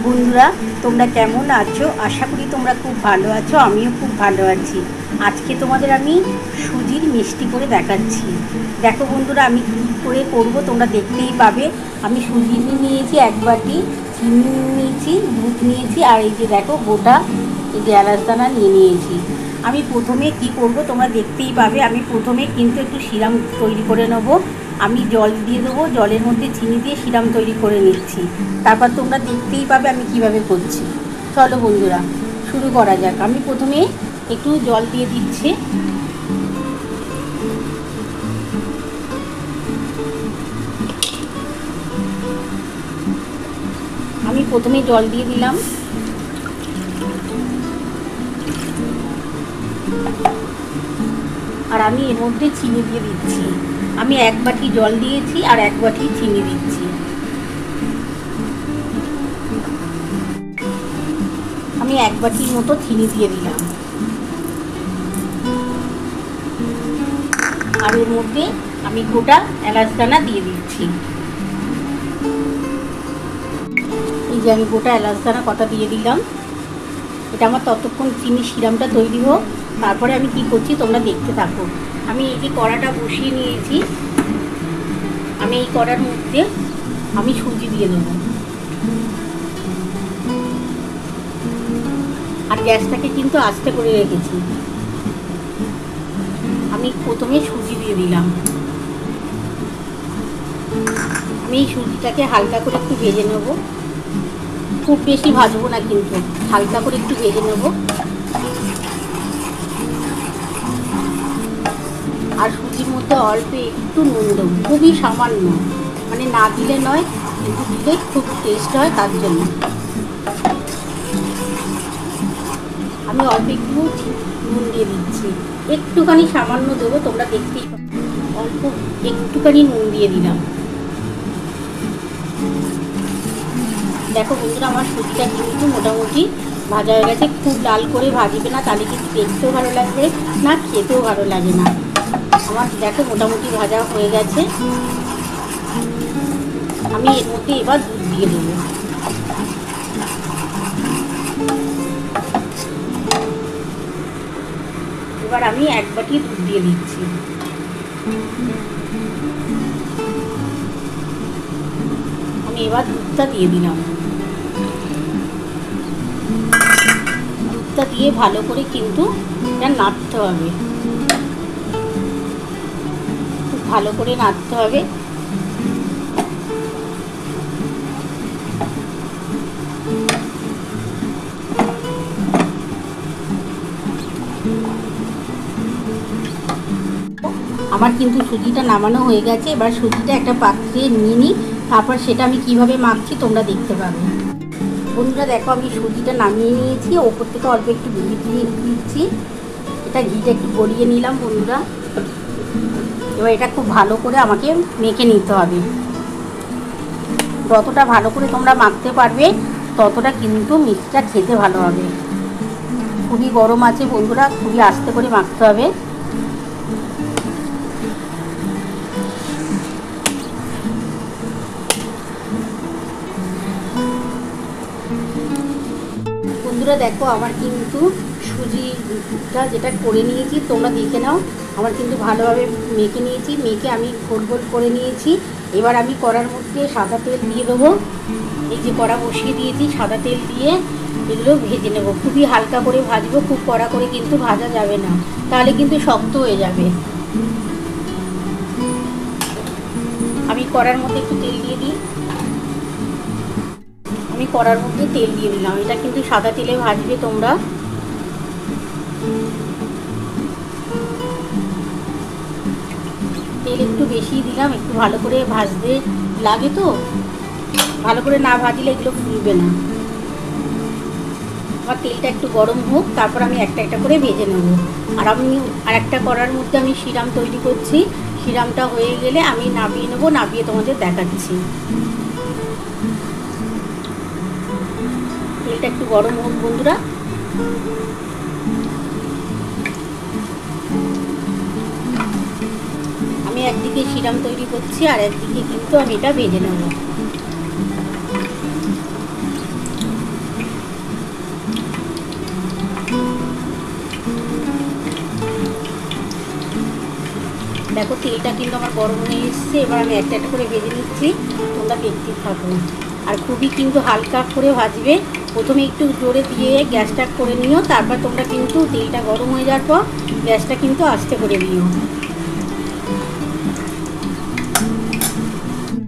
বন্ধুরা, তোমরা কেমন আছো? আশা করি তোমরা খুব ভালো আছো। আমিও খুব ভালো আছি। আজকে তোমাদের আমি সুজির মিষ্টি করে দেখাচ্ছি। দেখো বন্ধুরা, আমি কী করে করবো তোমরা দেখতেই পাবে। আমি সুজি নিয়েছি এক বাটি, চিনি নিয়েছি, দুধ নিয়েছি, আর এই যে দেখো গোটা এই যে এলাচ দানা নিয়েছি। আমি প্রথমে কি করব তোমরা দেখতেই পাবে। আমি প্রথমে কিন্তু একটু সিরাম তৈরি করে নেব। আমি জল দিয়ে দেবো, জলের মধ্যে চিনি দিয়ে সিরাম তৈরি করে নিচ্ছি। তারপর তোমরা দেখতেই পাবে আমি কিভাবে করছি। চলো বন্ধুরা, শুরু করা যাক। আমি প্রথমে একটু জল দিয়ে দিচ্ছি। আমি প্রথমে জল দিয়ে দিলাম, আর আমি এর মধ্যে চিনি দিয়ে দিচ্ছি। আমি এক বাটি জল দিয়েছি আর এক বাটি চিনি দিচ্ছি। আমি এক বাটির মতো চিনি দিয়ে দিলাম, আর এর মধ্যে আমি গোটা এলাচ দানা দিয়ে দিচ্ছি। এই যে আমি গোটা এলাচ দানা কটা দিয়ে দিলাম। এটা আমার ততক্ষণ চিনি সিরামটা তৈরি হোক, তারপরে আমি কি করছি তোমরা দেখতে থাকো। আমি এই যে কড়াটা বসিয়ে নিয়েছি, আমি এই কড়ার মধ্যে আমি সুজি দিয়ে দেবো, আর গ্যাসটাকে কিন্তু আস্তে করে রেখেছি। আমি প্রথমে সুজি দিয়ে দিলাম। আমি এই সুজিটাকে হালকা করে একটু ভেজে নেব, খুব বেশি ভাজবো না, কিন্তু হালকা করে একটু ভেজে নেব। আর সুজির মধ্যে অল্প একটু নুন দেবো, খুবই সামান্য, মানে না দিলে নয়, কিন্তু দিলে খুব টেস্ট হয়, তার জন্য আমি অল্প একটু নুন দিয়ে দিচ্ছি। একটুখানি সামান্য দেবো, তোমরা দেখতেই পাবে। অল্প একটুখানি নুন দিয়ে দিলাম। দেখো বন্ধুরা, আমার সুজিটা কিন্তু মোটামুটি ভাজা হয়ে গেছে। খুব লাল করে ভাজবে না, তাহলে কিন্তু দেখতেও ভালো লাগবে না, খেতেও ভালো লাগে না। আমার দেখো মোটামুটি ভাজা হয়ে গেছে। আমি এর মধ্যে এবার দুধ দিয়ে দেবো। এবার আমি এক বাটি দুধ দিয়ে দিচ্ছি। আমি এবার দুধটা দিয়ে দিলাম। দুধটা দিয়ে ভালো করে কিন্তু এটা নাড়তে হবে, খুব ভালো করে নাড়তে হবে। আমার কিন্তু সুজিটা নামানো হয়ে গেছে। এবার সুজিটা একটা পাত্রে নিয়ে নিই, তারপর সেটা আমি কিভাবে মাখছি তোমরা দেখতে পাবে। বন্ধুরা দেখো, আমি সুজিটা নামিয়ে নিয়েছি, ওপর থেকে অল্প একটু ঘি দিয়ে দিচ্ছি। এটা ঘিটা একটু গড়িয়ে নিলাম বন্ধুরা। এবার এটা খুব ভালো করে আমাকে মেখে নিতে হবে। যতটা ভালো করে তোমরা মাখতে পারবে ততটা কিন্তু মিষ্টিটা খেতে ভালো হবে। খুবই গরম আছে বন্ধুরা, খুবই আস্তে করে মাখতে হবে। বন্ধুরা দেখো, আমার কিন্তু সুজিটা যেটা করে নিয়েছি তোমরা দেখে নাও। আমার কিন্তু ভালোভাবে মেখে নিয়েছি, মেখে আমি গোল গোল করে নিয়েছি। এবার আমি কড়ার মধ্যে সাদা তেল দিয়ে দেবো। এই যে কড়া বসিয়ে দিয়েছি, সাদা তেল দিয়ে এগুলো ভেজে নেব। খুবই হালকা করে ভাজবো, খুব কড়া করে কিন্তু ভাজা যাবে না, তাহলে কিন্তু শক্ত হয়ে যাবে। আমি কড়ার মধ্যে একটু তেল দিয়ে দিই। আমি কড়ার মধ্যে তেল দিয়ে দিলাম। এটা কিন্তু সাদা তেলে ভাজবে তোমরা। তেল একটু বেশি দিলাম, একটু ভালো করে ভাজতে লাগে, তো ভালো করে না ভাজলে এগুলো ফুলবে না। আমার তেলটা একটু গরম হোক, তারপর আমি একটা একটা করে ভেজে নেব। আর আমি আরেকটা কড়ার মধ্যে আমি সিরাম তৈরি করছি। সিরামটা হয়ে গেলে আমি নামিয়ে নেব, নামিয়ে তোমাদের দেখাচ্ছি। তেলটা একটু গরম হোক বন্ধুরা। আমি একদিকে সিরাম তৈরি করছি, আর একদিকে কিন্তু আমি এটা ভেজে নেব। দেখো তেলটা কিন্তু আমার গরম হয়ে এসছে, এবার আমি একটা একটা করে ভেজে নিচ্ছি, তোমরা দেখতে থাকো। আর খুবই কিন্তু হালকা করে ভাজবে, প্রথমে একটু জোরে দিয়ে গ্যাসটা করে নিও, তারপর তোমরা কিন্তু তেলটা গরম হয়ে যাওয়ার পর গ্যাসটা কিন্তু আস্তে করে দিও।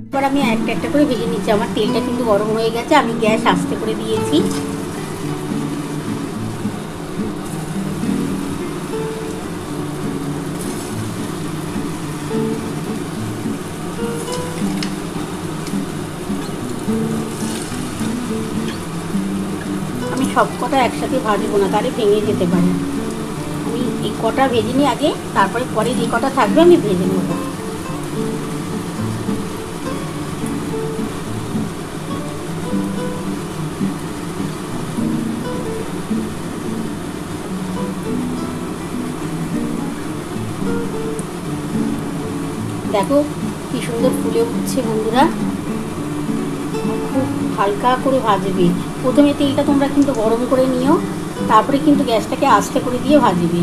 এবার আমি একটা একটা করে ভেজে নিচ্ছি, আমার তেলটা কিন্তু গরম হয়ে গেছে, আমি গ্যাস আস্তে করে দিয়েছি। আমি সব কটা একসাথে ভাজবো না, তাহলে ভেঙে যেতে পারে। আমি এই কটা ভেজে নিই আগে, তারপরে পরে যে কটা থাকবে আমি ভেজে নেবো। দেখো কি সুন্দর ফুলে উঠছে বন্ধুরা, খুব হালকা করে ভাজবে। প্রথমে তেলটা তোমরা কিন্তু গরম করে নিও, তারপরে কিন্তু গ্যাসটাকে আস্তে করে দিয়ে ভাজবে।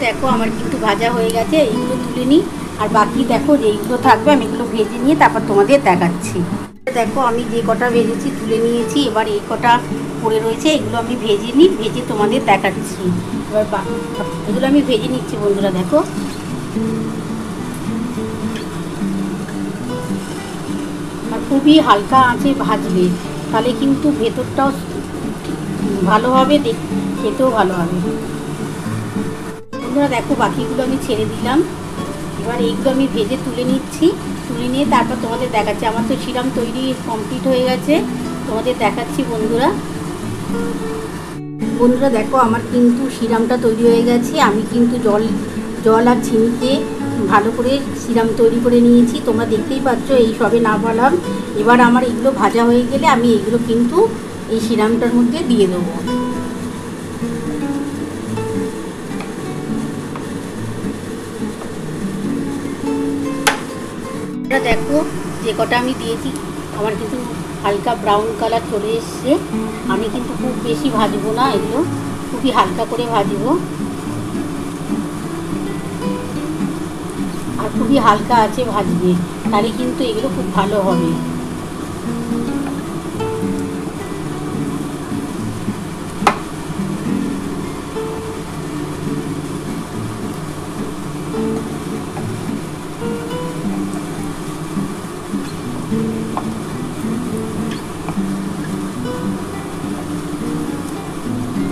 দেখো আমার কিন্তু ভাজা হয়ে গেছে, এইগুলো তুলে নিই, আর বাকি দেখো যেইগুলো থাকবে আমি এগুলো ভেজে নিয়ে তারপর তোমাদের দেখাচ্ছি। দেখো আমি যে কটা ভেজেছি তুলে নিয়েছি, এবার এই কটা পড়ে রয়েছে, এগুলো আমি ভেজে নিই, ভেজে তোমাদের দেখাচ্ছি। এবার এগুলো আমি ভেজে নিচ্ছি বন্ধুরা। দেখো আর খুবই হালকা আঁচে ভাজবে, তাহলে কিন্তু ভেতরটাও ভালো হবে, খেতেও ভালো হবে। বন্ধুরা দেখো বাকিগুলো আমি ছেড়ে দিলাম, এবার এইগুলো আমি ভেজে তুলে নিচ্ছি, তুলে নিয়ে তারপর তোমাদের দেখাচ্ছি। আমার তো সিরাম তৈরি কমপ্লিট হয়ে গেছে, তোমাদের দেখাচ্ছি বন্ধুরা। বন্ধুরা দেখো আমার কিন্তু সিরামটা তৈরি হয়ে গেছে, আমি কিন্তু জল আর চিনিতে ভালো করে সিরাম তৈরি করে নিয়েছি, তোমরা দেখতেই পাচ্ছ, এই সবে না বললাম। এবার আমার এগুলো ভাজা হয়ে গেলে আমি এগুলো কিন্তু এই সিরামটার মধ্যে দিয়ে দেবো। দেখো যে কটা আমি দিয়েছি আমার কিন্তু হালকা ব্রাউন কালার চলে এসছে, আমি কিন্তু খুব বেশি ভাজবো না, এগুলো খুবই হালকা করে ভাজবো, আর খুবই হালকা আছে ভাজবে, তাহলে কিন্তু এগুলো খুব ভালো হবে।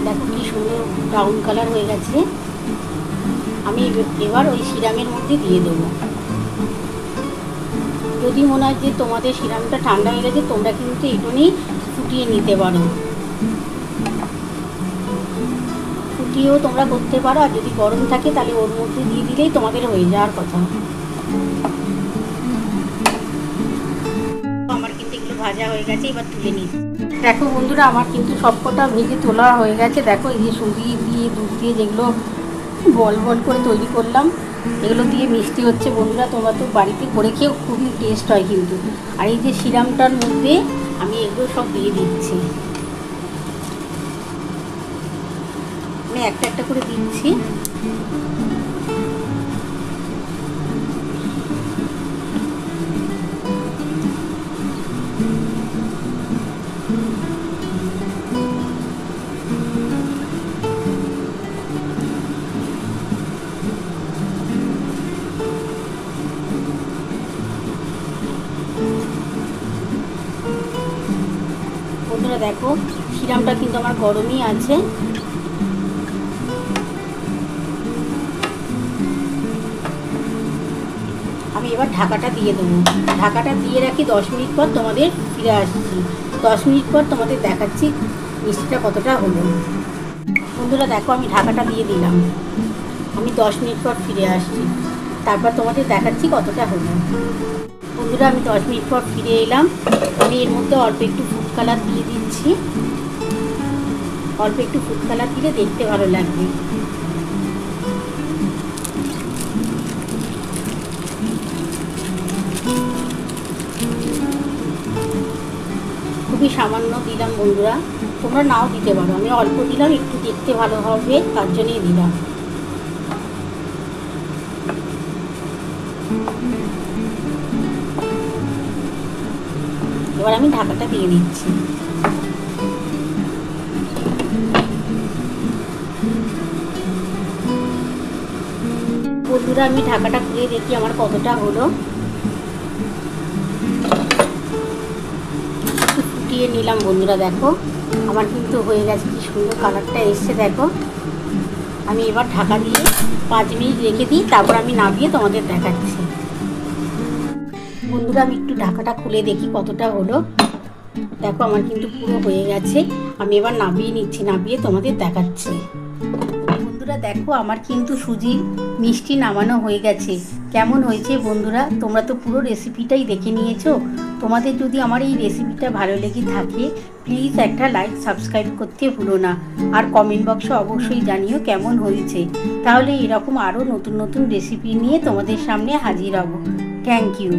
দেখো কি সুন্দর ব্রাউন কালার হয়ে গেছে, আমি এবার ওই সিরামের মধ্যে দিয়ে দেবো। যদি মনে হয় যে তোমাদের সিরামটা ঠান্ডা হয়ে গেছে, তোমরা কিন্তু একটুখানি ফুটিয়ে নিতে পারো, ফুটিয়েও তোমরা করতে পারো, আর যদি গরম থাকে তাহলে ওর মধ্যে দিয়ে দিলেই তোমাদের হয়ে যাওয়ার কথা। আমার কিন্তু এগুলো ভাজা হয়ে গেছে, এবার তুলে নিই। দেখো বন্ধুরা আমার কিন্তু সবকটা ভেজে তোলা হয়ে গেছে। দেখো এই যে সুজি দিয়ে দুধ দিয়ে যেগুলো বল বল করে তৈরি করলাম, এগুলো দিয়ে মিষ্টি হচ্ছে বন্ধুরা, তোমরা তো বাড়িতে করে খেয়েও খুবই টেস্ট হয় কিন্তু। আর এই যে সিরামটার মধ্যে আমি এগুলো সব দিয়ে দিচ্ছি, আমি একটা একটা করে দিচ্ছি। বন্ধুরা দেখো সিরামটা কিন্তু আমার গরমই আছে, আমি এবার ঢাকাটা দিয়ে দেবো। ঢাকাটা দিয়ে রাখি, 10 মিনিট পর তোমাদের ফিরে আসছি। 10 মিনিট পর তোমাদের দেখাচ্ছি মিষ্টিটা কতটা হলো। বন্ধুরা দেখো আমি ঢাকাটা দিয়ে দিলাম, আমি 10 মিনিট পর ফিরে আসছি, তারপর তোমাদের দেখাচ্ছি কতটা হলো। বন্ধুরা আমি 10 মিনিট পর ফিরে এলাম। আমি এর মধ্যে অল্প একটু ফুড কালার দিয়ে দিচ্ছি। অল্প একটু ফুড কালার দিলে দেখতে ভালো লাগবে। খুবই সামান্য দিলাম বন্ধুরা, তোমরা নাও দিতে পারো, আমি অল্প দিলাম, একটু দেখতে ভালো হবে তার জন্যই দিলাম। এবার আমি ঢাকাটা দিয়ে দিচ্ছি। বন্ধুরা আমি ঢাকাটা খুলে দেখি আমার কতটা হলো। ফুটিয়ে নিলাম বন্ধুরা, দেখো আমার কিন্তু হয়ে গেছে, কি সুন্দর কালারটা এসছে দেখো। আমি এবার ঢাকা দিয়ে 5 মিনিট রেখে দিই, তারপর আমি নামিয়ে তোমাদের দেখাচ্ছি। বন্ধুরা আমি একটু ঢাকাটা খুলে দেখি কতটা হলো। দেখো আমার কিন্তু পুরো হয়ে গেছে। আমি এবার নামিয়ে নিচ্ছি, নামিয়ে তোমাদের দেখাচ্ছি। বন্ধুরা দেখো আমার কিন্তু সুজির মিষ্টি নামানো হয়ে গেছে। কেমন হয়েছে বন্ধুরা, তোমরা তো পুরো রেসিপিটাই দেখে নিয়েছো। তোমাদের যদি আমার এই রেসিপিটা ভালো লেগে থাকে প্লিজ একটা লাইক সাবস্ক্রাইব করতে ভুলো না, আর কমেন্ট বক্সে অবশ্যই জানিও কেমন হয়েছে। তাহলে এরকম আরও নতুন নতুন রেসিপি নিয়ে তোমাদের সামনে হাজির হব। Thank you.